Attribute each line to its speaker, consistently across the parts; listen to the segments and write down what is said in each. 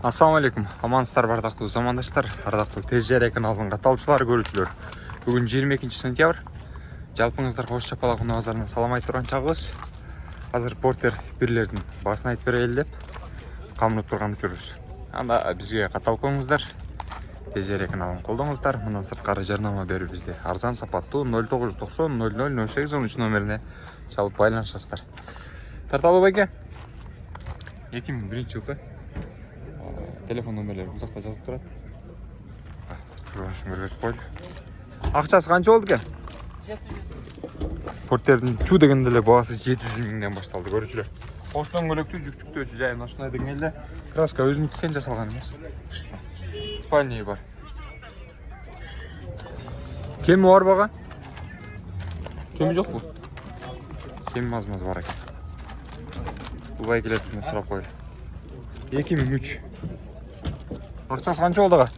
Speaker 1: Ассалаумалейкум, амансыздар бардақтуу замандаштар, ардактуу тез жер каналынын катталуучулары, көрүүчүлөр. Бүгүн 22 сентябрь. Жалпыңыздар кош чапалак унаа базарына салам айтып турган чагыбыз. Азыр портер бирлердин баасын айтып берели деп камынып турган учурубуз. Анда бизге катталып коюңуздар. Тез жер каналын колдоңуздар. Мындан сырткары жарнама берип бизди арзан сапаттуу 0990 00 08 13 номерине чалып байланышасыздар. Тарталуу байке. 2001-жылкы телефон номерлери бул жакта жазылып турат. Көрүнүшүн көргөзүп койлу. Акчасы канча болду экен? 700. Портердин чу дегенде эле баасы 700 миңден башталды, көрүүчүлөр. Кош дөңгөлөктүү, жүкчүктөөчү жайын ошондой деген эле. Краска өзүнүкүнөн жасалган эмес. Спальня бар. Кеми бар бага? Кеми жокпу? Кеми аз бар экен. Бул байгелетине сурап койлу. 2003. Акчасы канча болду ага?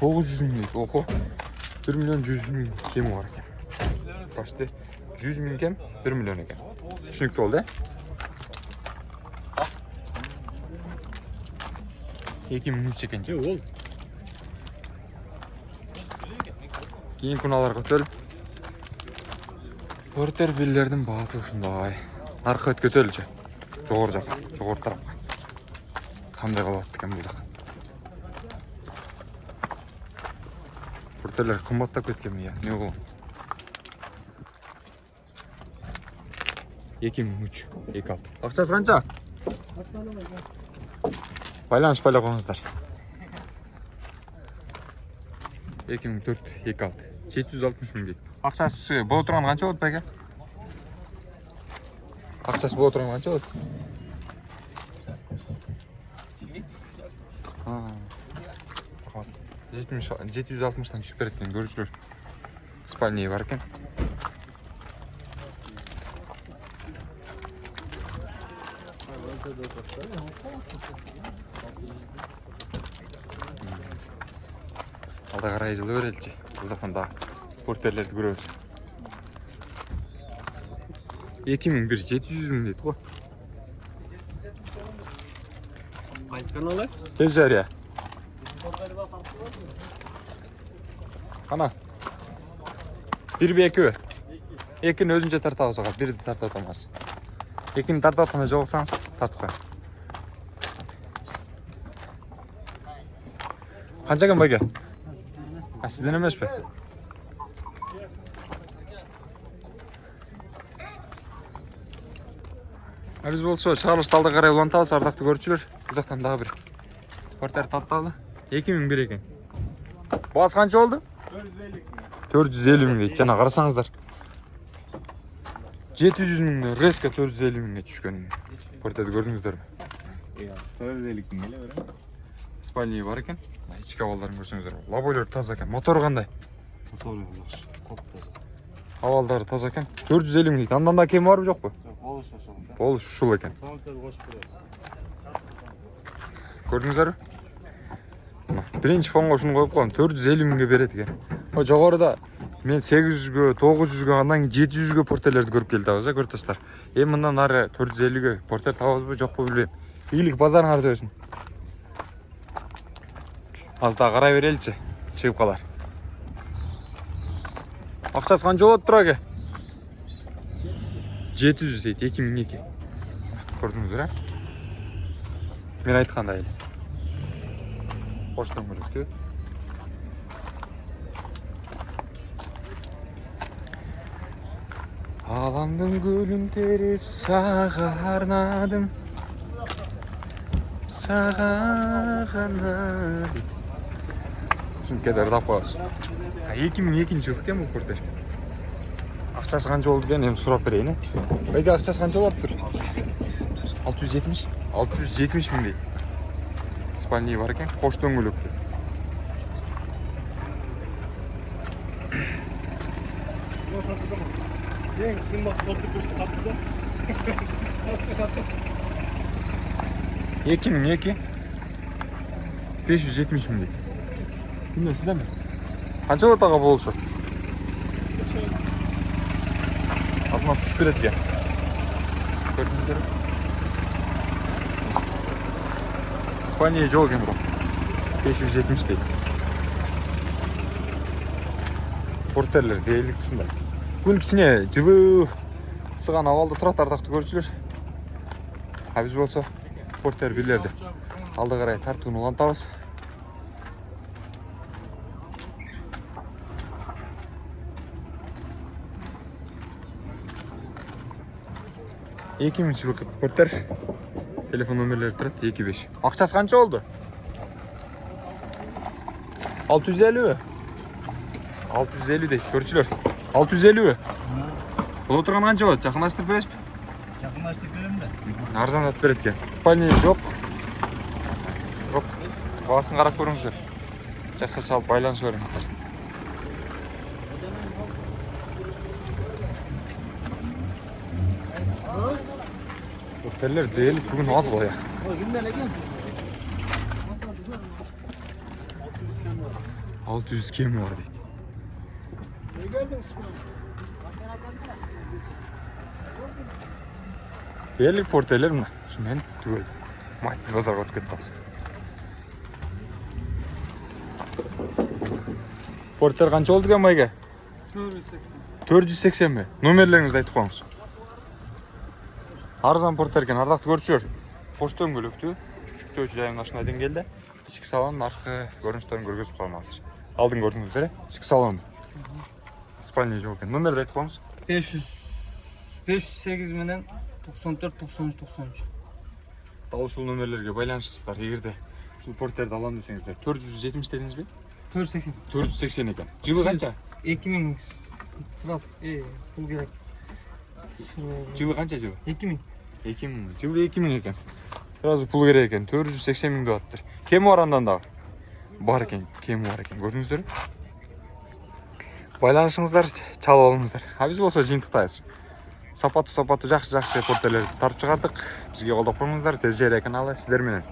Speaker 1: 900 миң дейт. Охо. 1 миллион 100 миң кеми бар экен. Башты 100 миң кем 1 миллион экен. Түшүнүктүү болду, э? 2003 экен. Ол. Кийин күналар көтөрүп. Портер биллердин баасы ушундай. Наркы көтөрүлчү. Жогору жака, жогору тарапка. Кандай калат экен бул жак? Портерлер кымбаттап кеткенби я? Не болду? 2003, 26. Акчасы канча? Байланыш байлап коюңуздар. 2004, 26. 760 миң дейт. Акчасы боло турган канча болот байке? Акчасы боло турган канча болот? 760-тан түшүп берет экен, көрүүчүлөр. Спальня бар экен. Алда карай жылы береличи. Бул жактан да портерлерди көрөбүз. 2001 700 миң дейт го. Кайсы каналы? Тез жария. Ана. Бир эки. Экини өзүнчө тартабыз ага, бирди тартып атамыз. Экини тартып атканда жолуксаңыз, тартып коюң. Канча экен байке? Сизден эмеспи? Биз болсо чыгарылышты алда карай улантабыз, ардактуу көрүүчүлөр. Бул жактан дагы бир портер тарталы. 2001 экен. Баасы канча болду? 450 миң дейт. Жана карасаңыздар. 700 миңден резко 450 миңге түшкөн. Портерди көрдүңүздөрбү?
Speaker 2: 450 миң эле берем.
Speaker 1: Спальня бар экен. Ички абалдарын көрсөңүздөр. Лабойлор таза экен. Мотор кандай?
Speaker 2: Мотор жакшы, коп таза.
Speaker 1: Абалдары таза экен. 450 миң дейт. Андан да кем барбы жокпу?
Speaker 2: Болуш ошол.
Speaker 1: Болуш ушул экен.
Speaker 2: Самолеттер кошуп беребиз.
Speaker 1: Көрдүңүздөрбү? Биринчи фонго ушуну коюп койгон, 450 миңге берет экен. О жогоруда мен 800гө, 900гө, андан кийин 700гө портерлерди көрүп келдибиз, көрүп атасыздар. Эми мындан ары 450гө портер табабызбы, жокпу билбейм. Ийгилик базарыңар берсин. Аз да карай береличи, чыгып калар. Акчасы канча болот тура аке? 700 дейт, 2002. Көрдүңүздөр, Мен айткандай эле. Кош дөңгөлөктүү. Аламдын гүлүн терип сага арнадым. Сага гана дейт. Сүмкедер тап коебуз. 2002-жыл экен бул портер. Акчасы канча болду экен, эми сурап берейин, э? Байке акчасы канча болоптур? 670? 670 миң дейт. Спальня бар экен, кош дөңгөлөктүү.
Speaker 2: Ең кымбат портер көрсө каттыксам.
Speaker 1: 2002 570 миң дейт. Кимде сиздеби? Канча болот ага болушу? Азмас түшүп берет экен. Көрдүңүздөр. Испания жол екен бro. 570 дейді. Портерлер дерлік ұшындай. Күн кішіне жылы сыған авалда тұрады ардақты көрушілер. Біз болса портер билерді алды қарай тартуын ұлантамыз. жылғы портер. Телефон номерлері тұрады 25. Ақшасы қанша болды? 650. 650 дейді, көршілер. 650. Бұл отырған қанша болады? Жақынластырып бересіз бе?
Speaker 2: Жақынластырып беремін де.
Speaker 1: Арзандатып береді екен. Спальня жоқ. Жоқ. Бағасын қарап көріңіздер. Жақсы шалып байланыс өріңіздер. Porterler değil, bugün az var ya.
Speaker 2: Ой, кімден екен?
Speaker 1: 600 kemi var deydi. Bellik porterler mi? Şundan tüvedi. Matiz bazar var gitti. Porter qancha oldu ekan mayga?
Speaker 2: 480.
Speaker 1: 480 mi? Nomerlerinizni aytib qo'yinglar. Arzan porter ekan, ardaқты көрушілер. Поштон бөлөктү, küçüktö жайымдашына келди. Ички салон аркы көрүнүштөрүн көргөзүп коем азыр. Алдын көрдүңүздөр, ички салон. Спальня жок экен. Номерди айтып коеңуз.
Speaker 2: 508 менен 94 93 93.
Speaker 1: Дал ушул номерлерге байланышыңыздар. Эгерде ушул портерди алам десеңиздер, 470 дедиңизби?
Speaker 2: 480.
Speaker 1: 480 экен. Жылы канча?
Speaker 2: 2000 сразу пул керек.
Speaker 1: Жылы канча жылы?
Speaker 2: 2000.
Speaker 1: 2000. Жылы 2000 экен. Сразу пул керек экен. 480 миң деп аттыр. Кеми бар андан дагы? Бар экен, кеми бар экен. Көрдүңүздөр? Байланышыңыздар, чалып алыңыздар. Биз болсо жыйынтыктайбыз. Сапаттуу жакшы портерлерди тартып чыгардык. Бизге колдоп коюңуздар. Тез жере каналы сиздер менен.